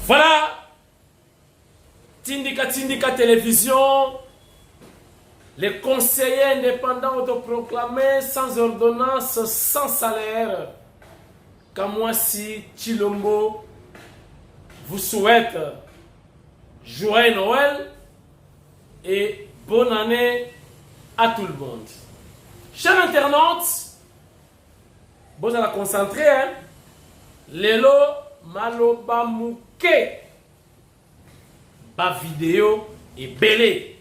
Voilà, Tindika Tindika Télévision, les conseillers indépendants autoproclamés sans ordonnance, sans salaire. Kamwasi Chilombo vous souhaite joyeux Noël et bonne année à tout le monde. Chers internautes, vous allez concentrer, hein? Lelo maloba muke ba vidéo et belé.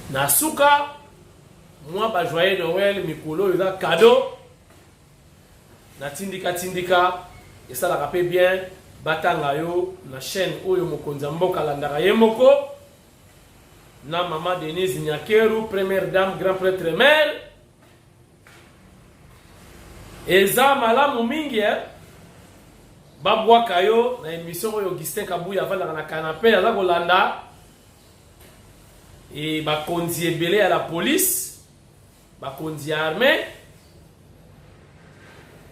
Nasuka, moi ba joyeux Noël, mikolo, il a cadeau. Na tindika tindika, et ça la rappelle bien, batanga yo, na chaîne oyo mokonza mboka landaka yemoko, na maman Denise Nyakeru, première dame, grand prêtre mère. Eza malamu mingi, babwaka yo, na émission oyo Augustin Kabuya avanda na canapé, aza kolanda, et bakonzi ebele à la police, bakonzi armée,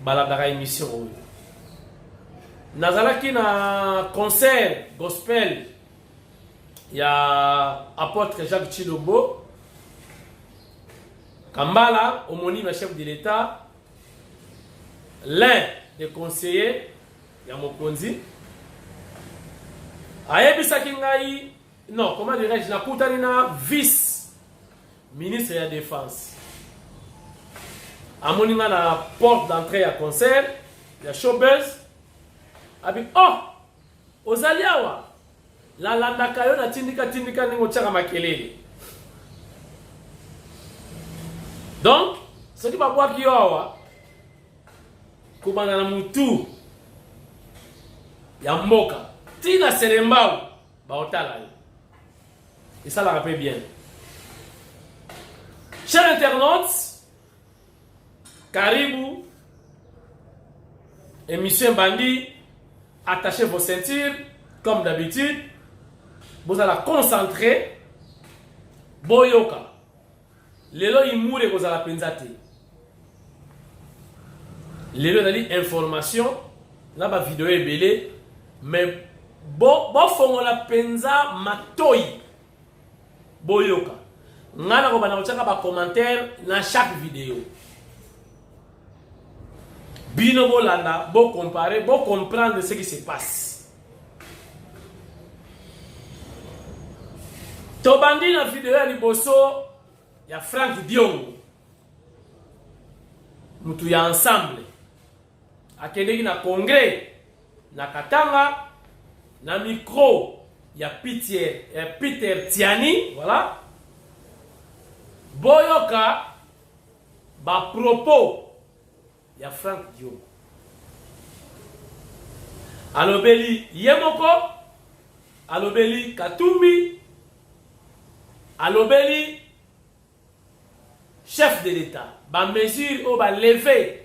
baladaka émission oyo. Nazalaki na concert gospel ya apôtre Jacques Chilobo Kambala, homonyme chef de l'État, l'un des conseillers ya mokonzi ayebisaki ngai, non, comment dirais-je, nakutani na vice ministre ya défense amoni nga na porte d'entrée ya concert ya showbiz abi oh ozali awa la landaka yo na tindika tindika ningo tshaka makelele. Donc ce qui va voir ki yo awa kubana na mutu ya mboka tina serembao baotala yo. Et ça la rappelle bien. Chers internautes, karibu émission Bandi, attachez vos ceintures comme d'habitude. Vous allez concentrer boyoka lelo imure vous allez penzate lelo dali information na ba vidéo ebele mais bo fongo la penza matoi boyoka ngana ko bana kochaka ba commentaire na chaque vidéo bino bolanda bo comparer bo comprendre ce qui se passe. Tobandi na vidéo ya liboso ya Frank Diongo mutu ya ensemble akendeki na congrès na Katanga na micro ya Peter Tiani, voilà. Boyoka ba propos ya Frank Diongo alobeli yemoko, alobeli Katumbi, alobeli chef de l'État, ba mesure o ba lever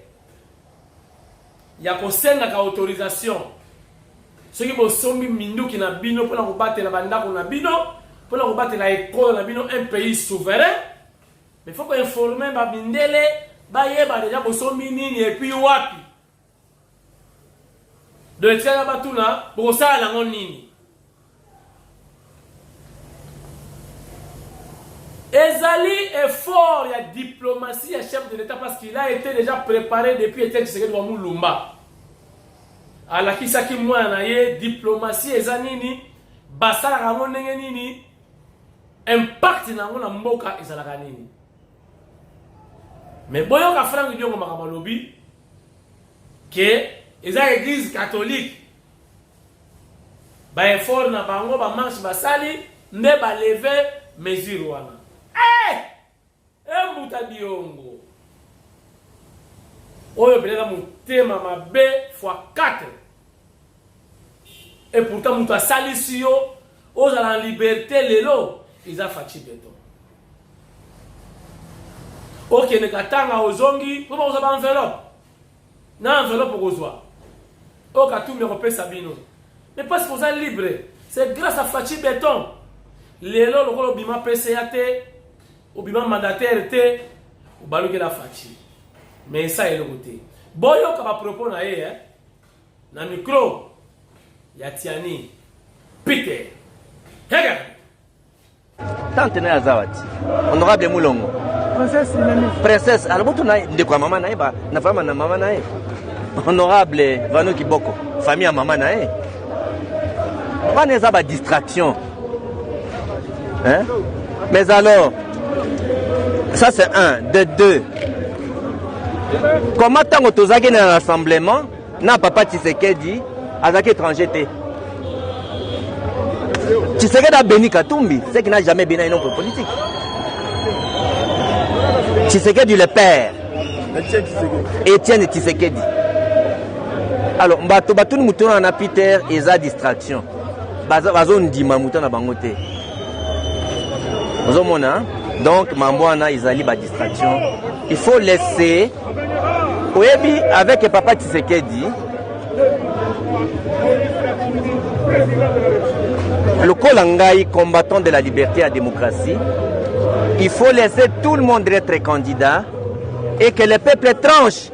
ya kosenga ka autorisation ce qui bosombi minduki na bino pona ko batela bandako na bino, pona ko batela école na bino, un pays souverain. Mais faut ko informer ba bindele ba yeba déjà bosombi nini et puis wapi de tiana batuna bosa la nini. Ezali effort ya diplomatie ya chef de l'État parce qu'il a été déjà préparé depuis Etienne Tshisekedi wa Mulumba. Alakisaki mwana na ye diplomatie eza nini, basala kango ndenge nini, impact nango na mboka ezalaka nini. Mais boyoka Frank Diongo makambo lobi que eza église catholique ba effort na bango ba marche basali nde ba lever mesure wana. Mbuta Diongo oyo beleza mutema mabe x4 et pourtant muta salisi yo ozala en liberté lelo iza fachi beton. Ok, ne katanga ozongi po ba ba enveloppe na enveloppe kozwa o katumbi ko pesa bino mais parce que vous êtes libre, c'est grâce à fachi beton lelo lokolo bima PCA te ou bien mandataire te ou baluke la fachi. Mais ça est le côté. Boyo ka ba propos na ye na micro ya Tiani Peter. Regarde. Tante na Zawati. Honorable Moulongo. Princesse, alors tu n'as de quoi maman naïba, na femme na maman naï. Honorable Vano Kiboko, famille à maman naï. On est à distraction. Hein? Mais alors, ça c'est un, de deux. Comment tant que tu as gagné un rassemblement, n'a papa Tshisekedi, avec étranger t'es. Tshisekedi a béni Katumbi, c'est qu'il n'a jamais béni un homme politique. Tshisekedi le père. Etienne Tshisekedi. Alors, bato nous moutons en Peter et sa distraction. Bazo ndima mouton na bangote. Donc, Mamboana, Izali, ba distraction. Il faut laisser. Oyebi, avec papa Tshisekedi, le Kolangai, combattant de la liberté et la démocratie, il faut laisser tout le monde être candidat et que le peuple tranche.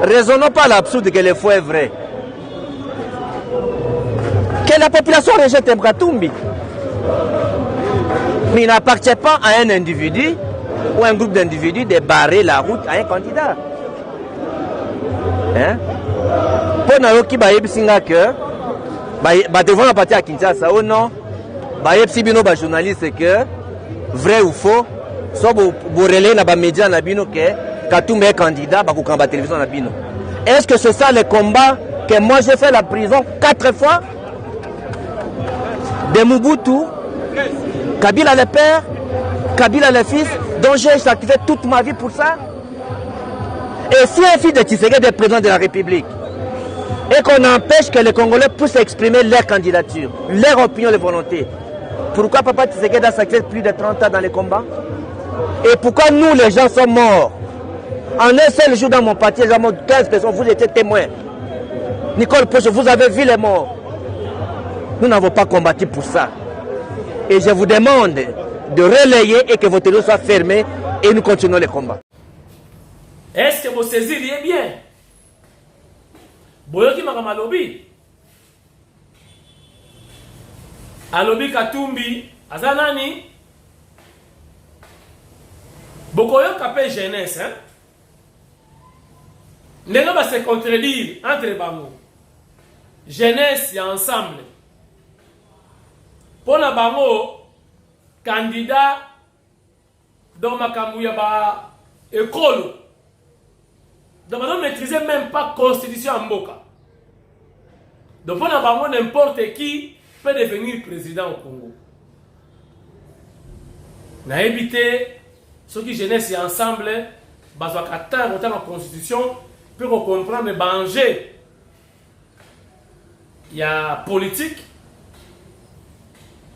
Raisonnons pas l'absurde que le faux est vrai. Que la population rejette Mkatumbi. Mais il n'appartient pas à un individu ou un groupe d'individus de barrer la route à un candidat. Hein? Pour nous qui que devant la partie à Kinshasa ou non, les journalistes que vrai ou faux, soit vous relayez dans les médias que Katumbi est candidat pour la télévision. Est-ce que c'est ça le combat que moi j'ai fait la prison 4 fois? De Mobutu, Kabila le père, Kabila le fils, dont j'ai sacrifié toute ma vie pour ça. Et si un fils de Tshisekedi est président de la République, et qu'on empêche que les Congolais puissent exprimer leur candidature, leur opinion, leur volonté, pourquoi papa Tshisekedi a sacrifié plus de 30 ans dans les combats? Et pourquoi nous, les gens, sommes morts? En un seul jour dans mon parti, j'ai mort 15 personnes, vous étiez témoins. Nicole Poche, vous avez vu les morts. Nous n'avons pas combattu pour ça. Et je vous demande de relayer et que votre téléphone soit fermé et nous continuons les combats. Est-ce que vous saisiriez bien? Boyoki makama lobi. Alobi Katumbi, azanani. Bokoyo kapé jeunesse, hein? N'est-ce pas se contredire entre les bango. Jeunesse, y a ensemble. Pour la bango, candidat dans ma kamouya ba école. Donc, on ne maîtrisait même pas la constitution en Mboka. Donc, pour la bango, n'importe qui peut devenir président au Congo. On a évité ceux qui jeunesse ensemble, parce qu'attendre autant la constitution, pour comprendre le danger. Il y a politique,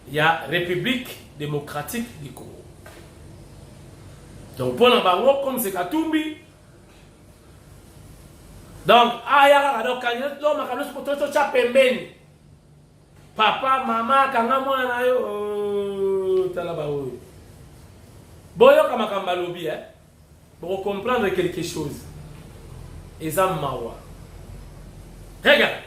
il y a République démocratique du Congo. Donc pour l'embargo, comme c'est Katumbi, donc il y a un candidat qui papa, maman, kangamo na yo, talabaoui. Boyo kamakamba lobi, pour comprendre quelque chose. Ezam mawa. Regarde.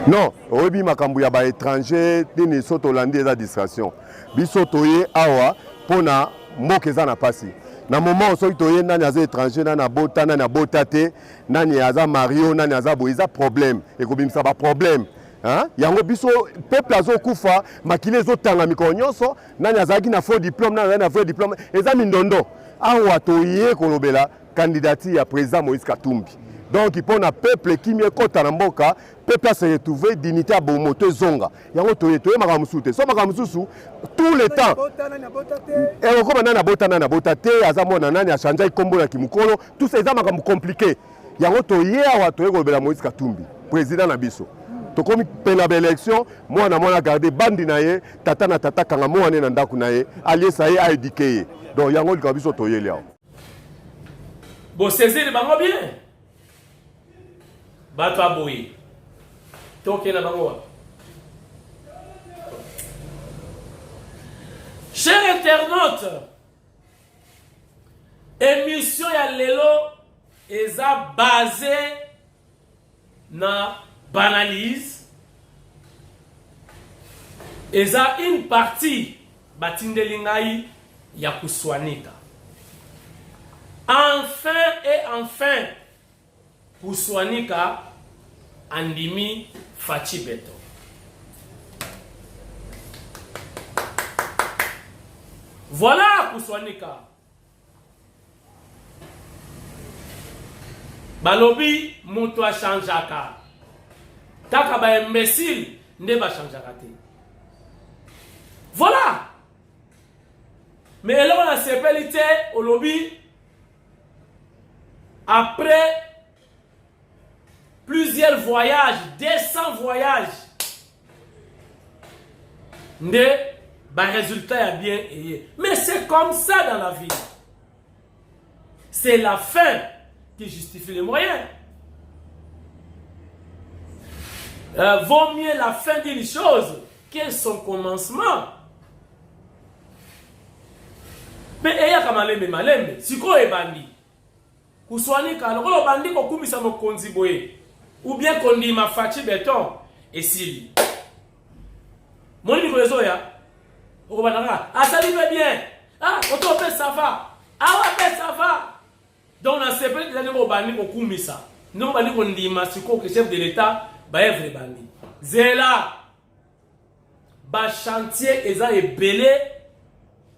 Non, obi makambu ya ba étranger tini soto landi eza distraction. Biso toye awa pona mboka eza na pasi. Na moment soki toye nani aza étranger nani abota nani abota te nani aza Mario nani aza bo eza problème ekobimisa ba problème. Hein? Yango biso peuple azo kufa makile ezo tanga mikolo nyonso nani azaki na faux diplôme nani na faux diplôme eza mindondo awa toye kolobela candidature ya président Moïse Katumbi. Donc il pona peuple qui mieux kota na mboka peuple a se retrouver dignité à bomoto zonga yango toye makamusu so makamusu tout le temps et okoma nani abota te azamona nani a changer kombo na kimukolo tout ça eza makamu compliqué yango toye awa toye kolobela Moïse Katumbi président na biso. Tokomi pena élection, moi na mona garder bandi na ye, tata na tata kanga mo ane na ndaku na ye, allié ça ye a éduqué. Donc yango likabiso toye leo. Bo saisir bango bien. Bato aboyi. Toke na bango. Chers internautes, émission ya lelo eza basé na banalise eza une partie batindeli ngai ya kuswanika enfin kuswanika andimi Fachi Beton. Voilà kuswanika. Balobi moto a changeaka. Taka ba imbécile nde ba changeaka te. Voilà. Mais elle a sepelité au lobby après plusieurs voyages, 200 voyages. Ne, bah résultat est bien ayé. Mais c'est comme ça dans la vie. C'est la fin qui justifie les moyens. Vaut mieux la fin d'une chose que son commencement. Mais eya kamalembe malembe siko ebandi kuswanika lokolo bandi kokumisa mokonzi boye ou bien kondima Fachi Beton esili moni kolezo ya okobananga asali bien oto pe ça va pe ça va donc na sepeli la ngo bandi kokumisa ngo bandi kondima siko que chef de l'état ba evre bandi zela ba chantier eza ebelé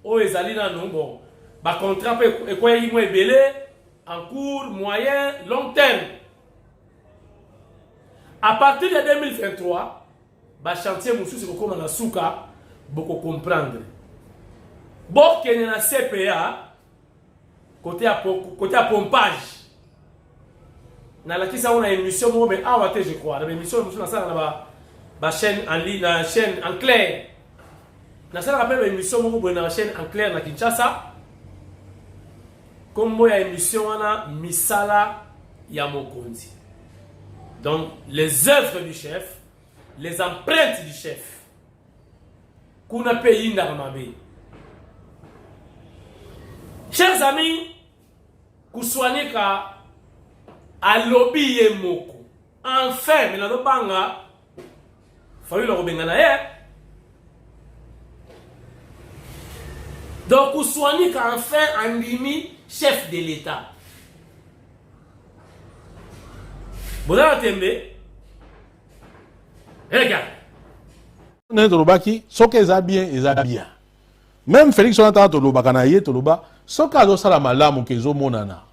o ezali na bon ba contrat pe ekoyi mo ebele en court, moyen, long terme. À partir de 2023, ba chantier mususu c'est comme na suka beaucoup comprendre. Bon que na CPA côté à pompage. Na la kisa on a émission mo mais awate je crois. La émission mususu na ça na ba chaîne en ligne, la chaîne en clair. Na ça rappelle émission mo bo na chaîne en clair na Kinshasa. Comme moi émission wana misala ya mokonzi. Donc les œuvres du chef, les empreintes du chef. Kuna pays ndamabe. Chers amis, kuswanika alobi ye moko. Enfin, mais na banga fayu lo benga na ye. Donc kuswanika enfin andimi chef de l'État. Vous avez entendu? Regarde. N'entendez ce qu'ils a bien, ils a bien. Même Félix on entend toloba kanaye toloba, ce kazo sala malamu kezo monana.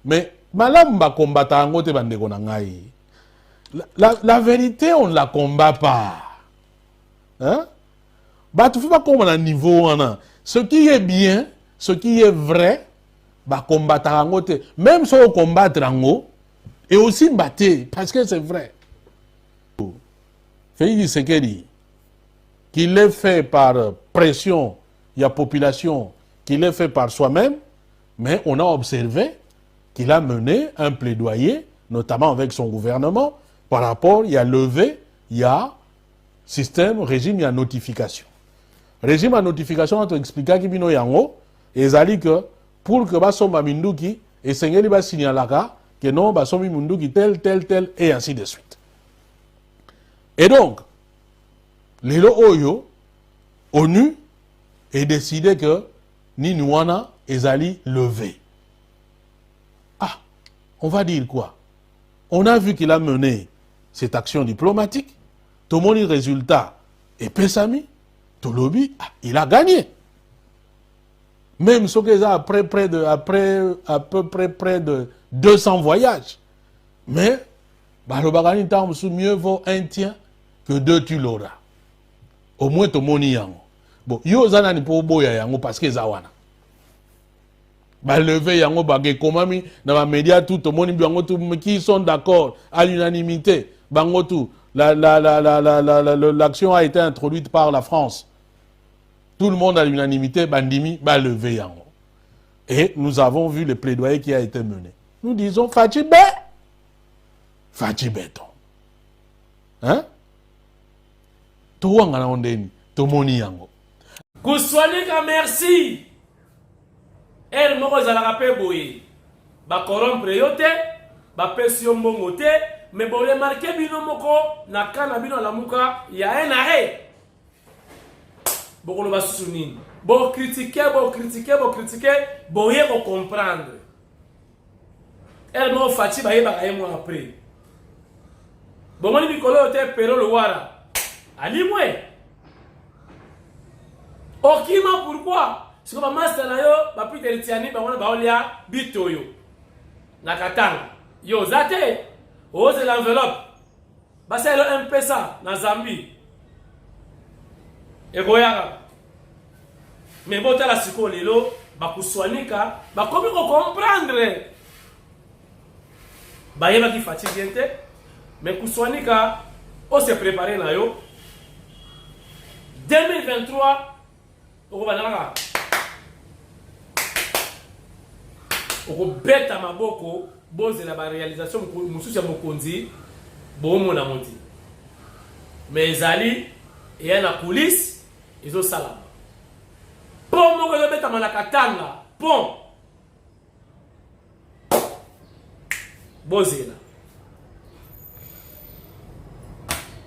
Mais malamu ba combattre ngote bandeko na ngai. La vérité on ne la combat pas. Hein? Bah tu fais pas comme à niveau wana. Ce qui est bien, ce qui est vrai, bah combattre ngote. Même si on combattre ngo et aussi battre parce que c'est vrai. Félix Tshisekedi qu'il est fait par pression, il y a population, qu'il est fait par soi-même, mais on a observé qu'il a mené un plaidoyer, notamment avec son gouvernement, par rapport, il y a levé, il y a système, régime, il y a notification. Régime à notification, on te explique qu'il y a et ils que pour que Basomba Minduki et Sengeli va signer là que non, Basomba Minduki tel, et ainsi de suite. Et donc, les Oyo, ONU, est décidé que Ninouana et Zali levé. Ah, on va dire quoi? On a vu qu'il a mené cette action diplomatique. Tout le monde résultat et Pessami, Tolobi, il a gagné. Même ce qu'ils ont après à peu près près de 200 voyages. Mais, mieux vaut un tien que deux tu l'auras. Au moins, tout le monde y a. Bon, yo zana ni pour boya yango parce que zawana. Ba lever yango bagé komami dans les médias tout le monde yango tout qui sont d'accord à l'unanimité. Bango tout l'action a été introduite par la France. Tout le monde à l'unanimité bandimi ba lever yango. Et nous avons vu le plaidoyer qui a été mené. Nous disons Fachi Beton. Hein? Tout ondeni, tout moni yango. Kuswanika merci. ere moko ezalaka mpe boye bakorompre yo te bapesi yo mbongo te me boremarke bino moko na ka na bino alamuka ya un arrêt bokoloba susu nini bokritike boye kocomprendre ere moko faci bayebaka ye mwa apres bomoni mikolo oyo te pero lowara alimwe okima pourquoi siko bamaster na yo bapiteri tiani bango na baolia bitoyo na katanga yo oza te ozela enveloppe basalelo mpesa na Zambie ekoyaka me botala sikoyo lelo bakuswanika bakomi kocomprendre bayebaki faci bien te me kuswanika ose prépare na yo 2023 okobandaka okobeta maboko bozela baréalisation mosusu ya mokonzi boomona moti me ezali eya na coulisse ezosalama mpo moko ezobetama na katanga pont bozela.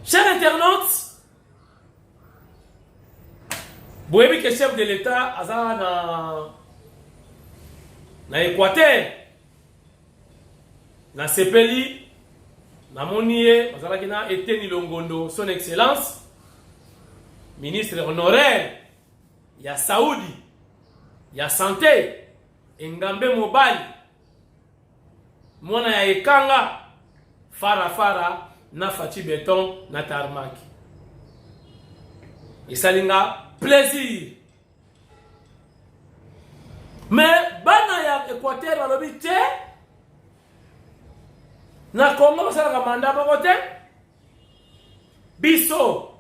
Chers internautes, vous voyez que le chef de l'État a na Équateur, na Sepeli, na Monie, na Eteni Longondo, son excellence, ministre honoraire, il y a Saoudi, il y a Santé, Ngambe Mobile, Mwana ya Ekanga, Fara, na Faci Béton, na Tarmac. Et ça linga plaisir. Mais bana ya Équateur balobi te na Congo basala manda bakote biso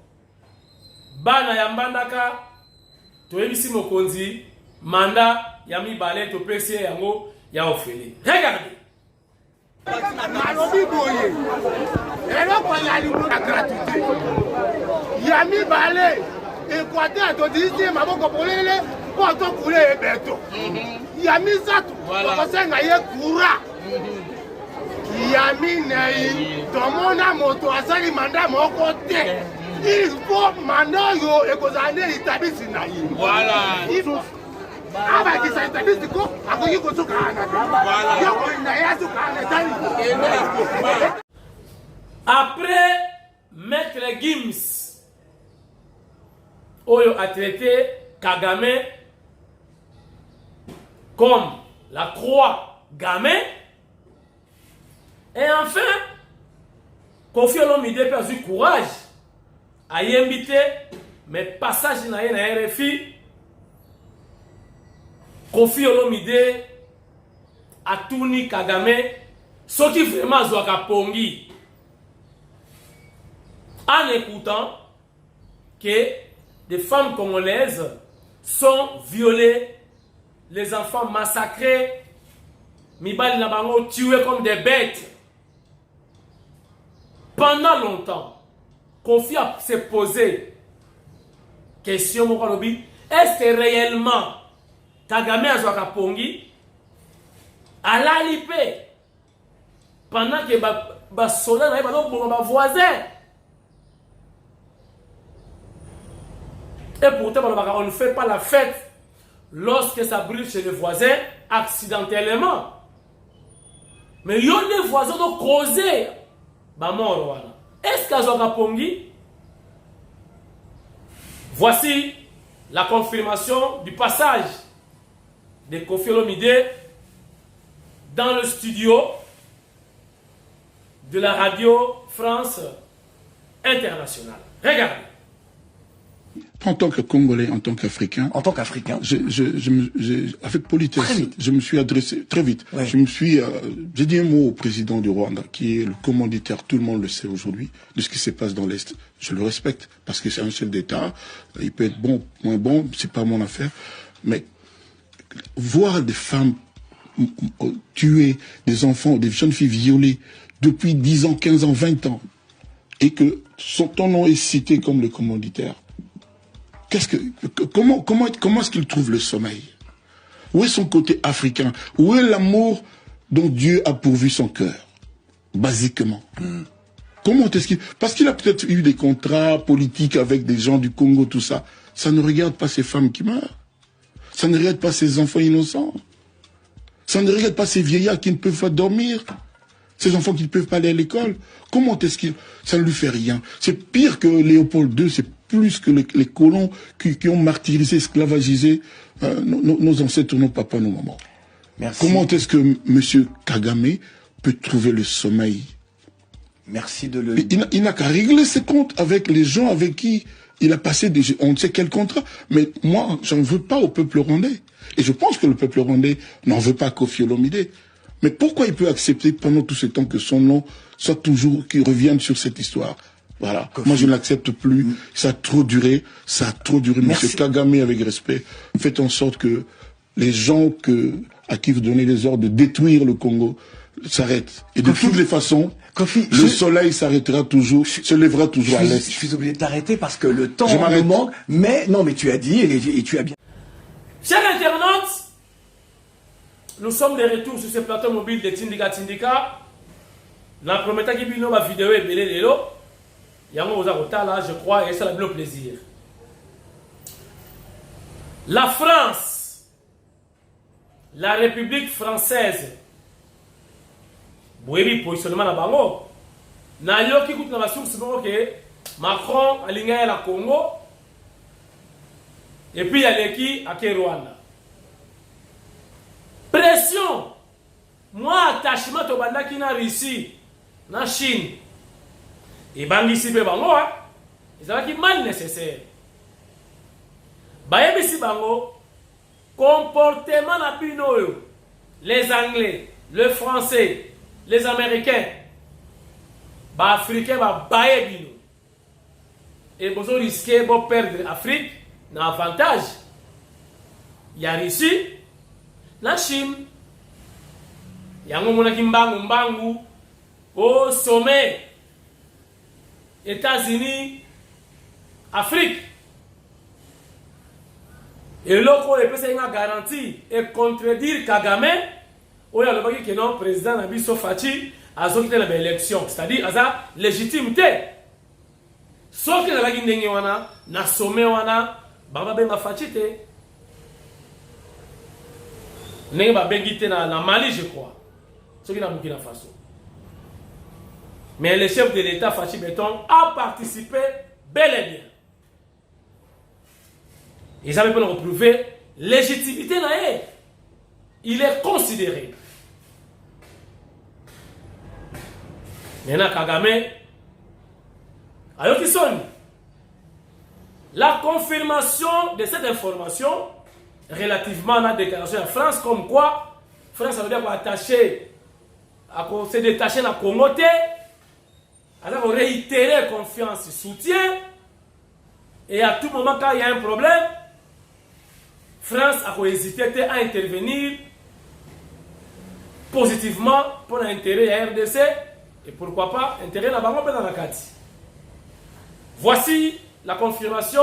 bana ya mbandaka toyebisi mokonzi manda ya mibale to pesi yango ya ofele. Regardez. Malobi boye. Eloko ya libo na gratuité. Ya mibale Équateur to disi maboko polele po to kule ebeto. Ya misatu kosenga ye kura. Ya minei tomona moto asali manda moko te. Il faut manda yo ekozane itabisi na ye. Voilà. Aba kisa itabisi ko akoki kosuka ana. Yo na yasu kana tani. Après Maître Gims Oyo a traité Kagame comme la croix gammée. Et enfin, Kofi Olomide a eu courage à y inviter, mais passage na RFI, Kofi Olomide a tourné Kagame, ce qui vraiment Zouaka Pongi, en écoutant que des femmes congolaises sont violées, les enfants massacrés, Mibali Nabango tués comme des bêtes. Pendant longtemps, Kofi s'est posé question, est-ce que réellement Kagame a joué à Pongi à l'ALIP pendant que les soldats n'avaient pas voisins? Et pourtant, on ne fait pas la fête lorsque ça brûle chez les voisins accidentellement. Mais il y a des voisins qui ont causé. Est-ce qu'à Pongi? Voici la confirmation du passage de Kofi Olomide dans le studio de la radio France Internationale. Regardez. En tant que Congolais, en tant qu'Africain, avec politesse, je me suis adressé très vite. Ouais. J'ai dit un mot au président du Rwanda, qui est le commanditaire, tout le monde le sait aujourd'hui, de ce qui se passe dans l'Est. Je le respecte parce que c'est un chef d'État. Il peut être bon, moins bon, c'est pas mon affaire. Mais voir des femmes tuer, des enfants, des jeunes filles violées depuis 10 ans, 15 ans, 20 ans, et que ton nom est cité comme le commanditaire. Comment est-ce qu'il trouve le sommeil? Où est son côté africain? Où est l'amour dont Dieu a pourvu son cœur? Basiquement. Comment est-ce qu'il... Parce qu'il a peut-être eu des contrats politiques avec des gens du Congo, tout ça. Ça ne regarde pas ces femmes qui meurent. Ça ne regarde pas ces enfants innocents. Ça ne regarde pas ces vieillards qui ne peuvent pas dormir. Ces enfants qui ne peuvent pas aller à l'école. Comment est-ce qu'il... Ça ne lui fait rien. C'est pire que Léopold II, c'est plus que les colons qui ont martyrisé, esclavagisé nos ancêtres, nos papas, nos mamans. Merci. Comment est-ce que M. Kagame peut trouver le sommeil? Merci de le... Il n'a qu'à régler ses comptes avec les gens avec qui il a passé on ne sait quel contrat. Mais moi, j'en veux pas au peuple rwandais. Et je pense que le peuple rwandais n'en veut pas Kofi Olomide. Mais pourquoi il peut accepter pendant tout ce temps que son nom soit toujours, qu'il revienne sur cette histoire? Voilà. Kofi. Moi, je ne l'accepte plus. Ça a trop duré. Ça a trop duré. Monsieur Kagame, avec respect, faites en sorte que les gens à qui vous donnez les ordres de détruire le Congo s'arrêtent. Et de toutes les façons, Kofi, le soleil s'arrêtera toujours, se lèvera toujours à l'est. Je suis obligé de t'arrêter parce que le temps nous manque. Mais non, mais tu as dit et tu as bien. Chers internautes, nous sommes de retour sur ce plateau mobile de Tindika Tindika. Dans le premier temps, il y a une vidéo et belé lelo. Il y a un là, je crois, et ça a le plaisir. La France, la République française, oui, positionnement na bango. Na yo qui coûte na source que Macron a ligné la Congo et puis il y a l'équipe à Rwanda. Pression. Moi attachement au banda qui na Russie, na Chine. Et bangi si be bango hein. C'est qui mal nécessaire. Ba yebisi bango comportement na bino yo. Les Anglais, le Français, les Américains, les Africains, les bino. Et vous risquez de perdre l'Afrique, un avantage. Il y a Russie, la Chine, il y a un mbangu au sommet, États-Unis, Afrique. Et l'autre, il peut une garantie et contredire Kagame. Il y a le président Nabiso Fati a quitté l'élection, c'est-à-dire la légitimité. Sauf que na sommet wana baba benga Fati te. Nenga ba bengite na Mali je crois. Ce qui na Burkina Faso. Mais le chef de l'État Fati Beton a participé bel et bien. Ils avaient pu le reprouver légitimité na ye. Il est considéré. Maintenant, Kagame, alors qui sonne, la confirmation de cette information relativement à la déclaration de France, comme quoi France ça veut dire qu'on attaché, à se détacher de la Congo, alors on réitérer confiance, soutien, et à tout moment quand il y a un problème, France a hésité à intervenir positivement pour l'intérêt de la RDC et pourquoi pas intérêt de la Bango dans la carte. Voici la confirmation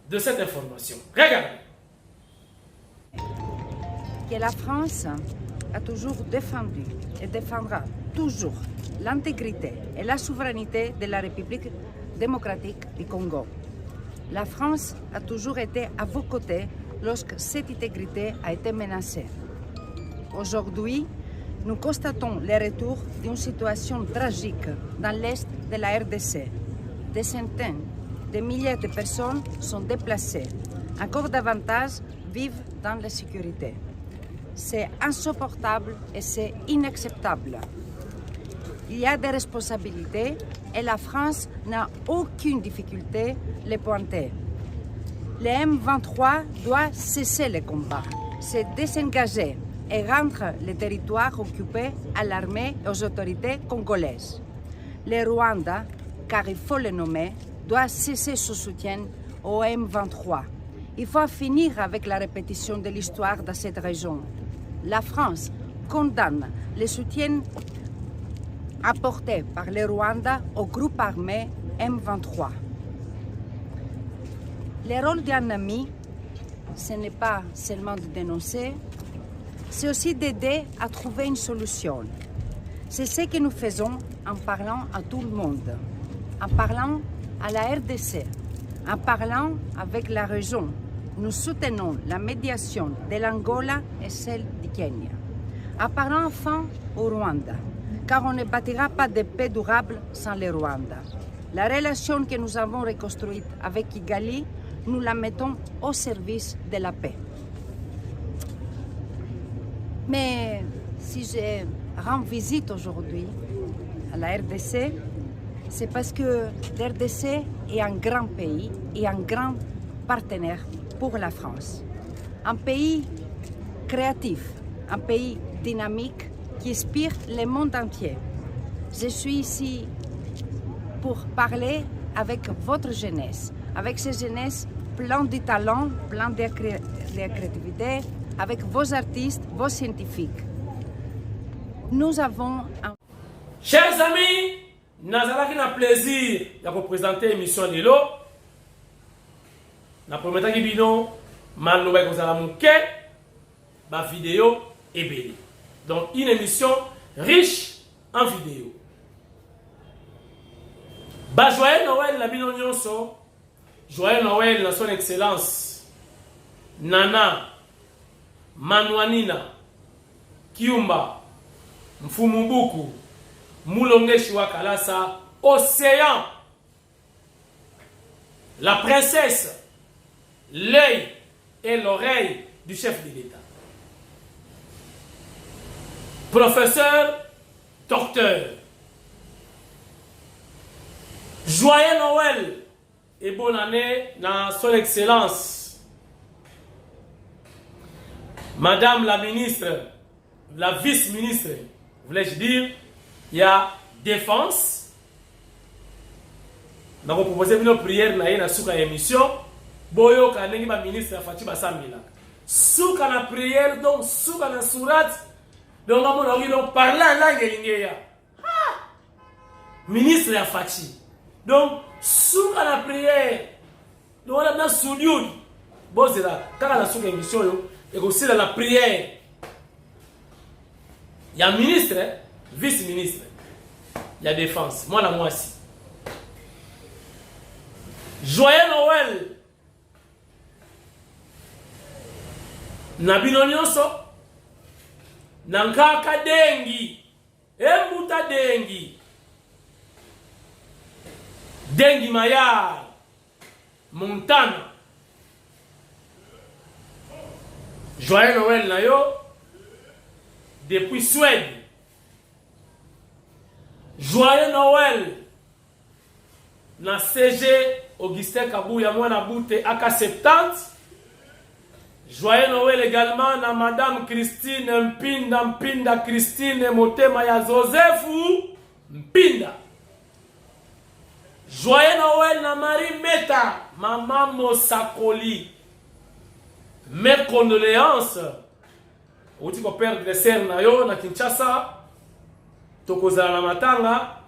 de cette information. Regardez. Que la France a toujours défendu et défendra toujours l'intégrité et la souveraineté de la République démocratique du Congo. La France a toujours été à vos côtés lorsque cette intégrité a été menacée. Aujourd'hui, nous constatons le retour d'une situation tragique dans l'est de la RDC. Des centaines de milliers de personnes sont déplacées. Encore davantage vivent dans l'insécurité. C'est insupportable et c'est inacceptable. Il y a des responsabilités et la France n'a aucune difficulté à les pointer. Le M23 doit cesser les combats, se désengager et rendre les territoires occupés à l'armée et aux autorités congolaises. Le Rwanda, car il faut le nommer, doit cesser son soutien au M23. Il faut finir avec la répétition de l'histoire dans cette région. La France condamne le soutien apporté par le Rwanda au groupe armé M23. Le rôle d'un ami ce n'est pas seulement de dénoncer, c'est aussi d'aider à trouver une solution. C'est ce que nous faisons en parlant à tout le monde, en parlant à la RDC, en parlant avec la région. Nous soutenons la médiation de l'Angola et celle du Kenya. En parlant enfin au Rwanda, car on ne bâtira pas de paix durable sans le Rwanda. La relation que nous avons reconstruite avec Kigali, nous la mettons au service de la paix. Mais si je rends visite aujourd'hui à la RDC, c'est parce que la RDC est un grand pays et un grand partenaire pour la France. Un pays créatif, un pays dynamique qui inspire le monde entier. Je suis ici pour parler avec votre jeunesse, avec cette jeunesse plein de talent, plein de créativité, avec vos artistes, vos scientifiques. Nous avons un... Chers amis, nous avons un plaisir de vous présenter l'émission de l'eau. Na première qui bino maloba kozala muke ba vidéo ebele. Donc une émission riche en vidéo. Ba joyeux Noël la bino nyonso. Joyeux Noël na son excellence Nana Manwanina Kiumba Mfumubuku Mulongeshi wa Kalasa Océan, la princesse, l'œil et l'oreille du chef de l'État. Professeur, docteur, joyeux Noël et bonne année dans son excellence. Madame la ministre, la vice-ministre, voulais-je dire, il y a défense. Nous avons proposé une prière dans la émission. Boyo kanengi ba ministre Fati Basambila. Souka na prière donc souka na surat donc on donc parler en langue lingeya. Ministre ya Fati. Donc souka na prière. Donc on a dans studio. Bozela kaka na souka émission yo et aussi la prière. Il y a ministre, vice-ministre. Il y a défense. Moi aussi. Joyeux Noël. Nabino nyonso nankaka dengi embuta dengi mayar Montana. Joyeux Noël na yo depuis Suède. Joyeux Noël na CG Augustin Kabuya mwana boute AK70. Joyeux Noël également à Madame Christine Mpinda Christine Motema ya Joseph Mpinda. Joyeux Noël à Marie Meta, Maman Mosakoli. Mes condoléances au petit père de sœur na yo na Kinshasa. Tokozala na matanga.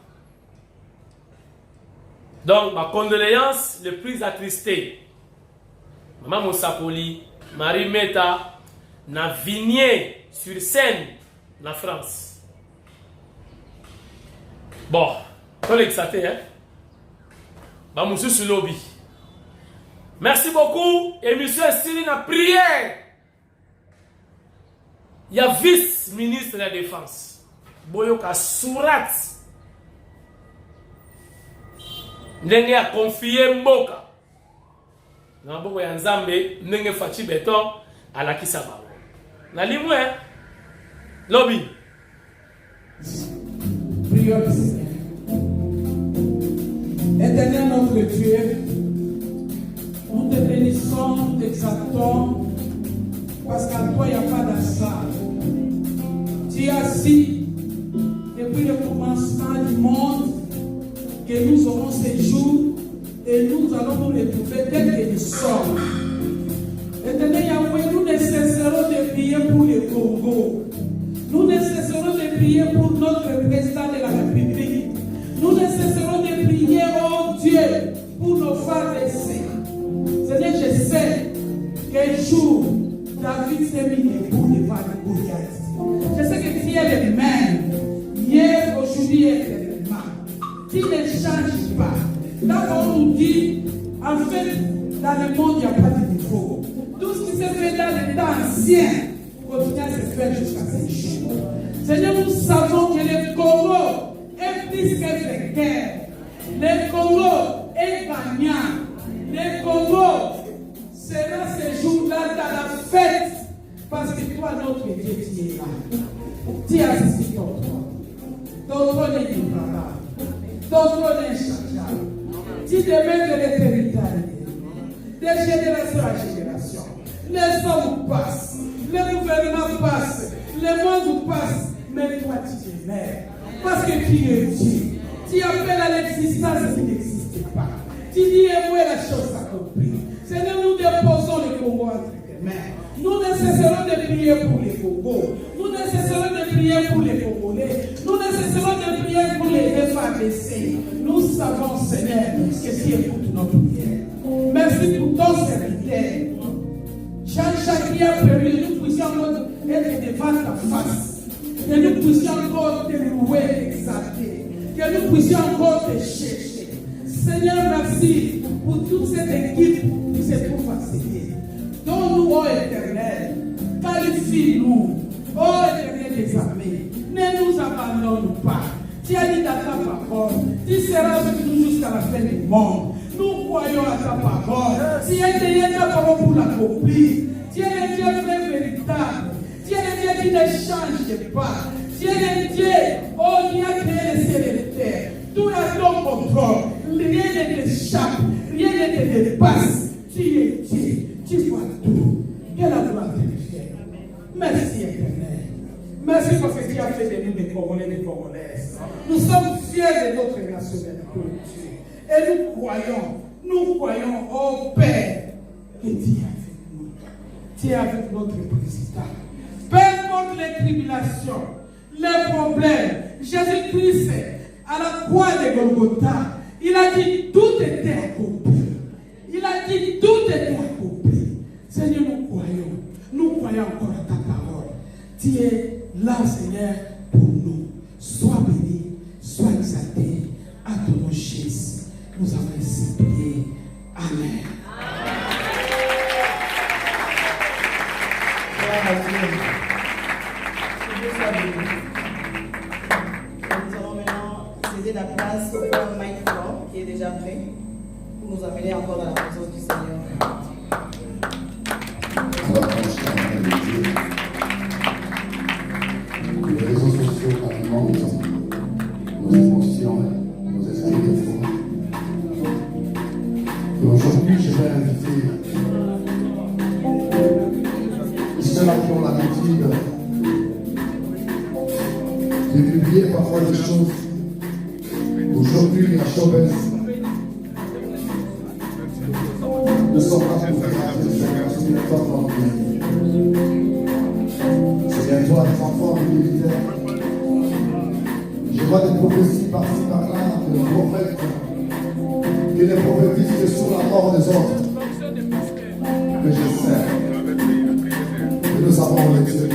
Donc ma condoléance le plus attristée. Maman Mosakoli, Marie Meta, na Vigné sur Seine, na France. Bon, tout l'exaté, hein? Bah, monsieur sur lobby. Merci beaucoup. Émission Style na prière. Il y a vice-ministre de la Défense. Boyoka Surat. Ndenge a confié Mboka. Na boko ya Nzambe ndenge Fati Beton alakisa bango. Na limwe lobby. Prions le Seigneur. Éternel notre Dieu, nous te bénissons, nous t'exaltons, parce qu'en toi il n'y a pas d'hasard. Tu as dit depuis le commencement du monde que nous aurons ces jours et nous allons nous retrouver tels que nous sommes. Éternel Yahweh, nous ne cesserons de prier pour le Congo. Nous ne cesserons de prier pour notre président de la République. Nous ne cesserons de prier, oh Dieu, pour nos frères et sœurs. Seigneur, je sais que Quel jour David s'est mis debout devant le Goliath. Je sais que tu es le même, hier, aujourd'hui et éternellement. Tu ne changes pas. Là, on nous dit, en fait, dans le monde, il n'y a pas de défaut. Tout ce qui s'est fait dans les temps anciens continue à se faire jusqu'à ce jour. Seigneur, nous savons que le Congo est plus que vainqueur. Le Congo est gagnant. Le Congo sera ce jour-là dans la fête. Parce que toi, notre Dieu, tu es là. Tu as assis ton trône. Ton trône est imparable. Ton trône est inchangeable. Tu demeures de l'éternité de génération à génération. Les hommes passent, le gouvernement passe, le monde passe, mais toi tu demeures. Parce que tu es Dieu. Tu appelles à l'existence qui n'existe pas. Tu dis et où est la chose accomplie. Seigneur, nous déposons le Congo entre tes mains. Nous ne cesserons de prier pour les Congos. Nous ne cesserons de prier pour les Congolais. Nous ne cesserons de prier pour les FADC. Nous savons, Seigneur, que tu écoutes notre prière. Merci pour ton serviteur. Jean-Jacques qui a permis que nous puissions être devant ta face. Que nous puissions encore te louer, exalter. Que nous puissions encore te chercher. Seigneur, merci pour toute cette équipe qui se trouve à s'aider. Donne-nous, ô Éternel, qualifie-nous, ô Éternel des armées, ne nous abandonne pas. Tu as dit dans ta parole, tu seras avec nous jusqu'à la fin du monde. Nous croyons à ta parole. Tu es derrière ta parole pour l'accomplir. Tu es le Dieu vrai véritable. Tu es le Dieu qui ne change pas. Tu es le Dieu, oh, qui a créé les cieux et les terres. Tout à ton contrôle. Rien ne t'échappe. Rien ne te dépasse. Tu es Dieu. Tu vois tout. Que la gloire te vienne. Merci, Éternel. Merci parce que tu as fait de nous des Congolais et des Congolaises. Nous sommes fiers de notre nationalité. Et nous croyons, oh Père, que tu es avec nous. Tu es avec notre président. Peu importe les tribulations, les problèmes, Jésus-Christ, à la croix de Golgotha, il a dit tout était accompli. Il a dit tout était accompli. Seigneur, nous croyons encore à ta parole. Tu es là, Seigneur, pour nous. Sois béni, sois exalté à ton nom, Jésus. Nous avons ainsi prié. Amen. Nous allons maintenant céder la place au frère Mike Ford, qui est déjà prêt pour nous amener encore dans la présence du Seigneur. On va pencher en de Dieu. Les réseaux sociaux alimentent nos émotions, nos esprits de foi. Et aujourd'hui, je vais inviter ceux-là qui ont l'habitude de publier parfois des choses. Aujourd'hui, la showbiz ne sont pas pour faire c'est bientôt les enfants du militaire. Je vois des prophéties par-ci par-là, des prophètes qui les prophétisent que sur la mort des autres. Mais je sais que nous avons le Dieu.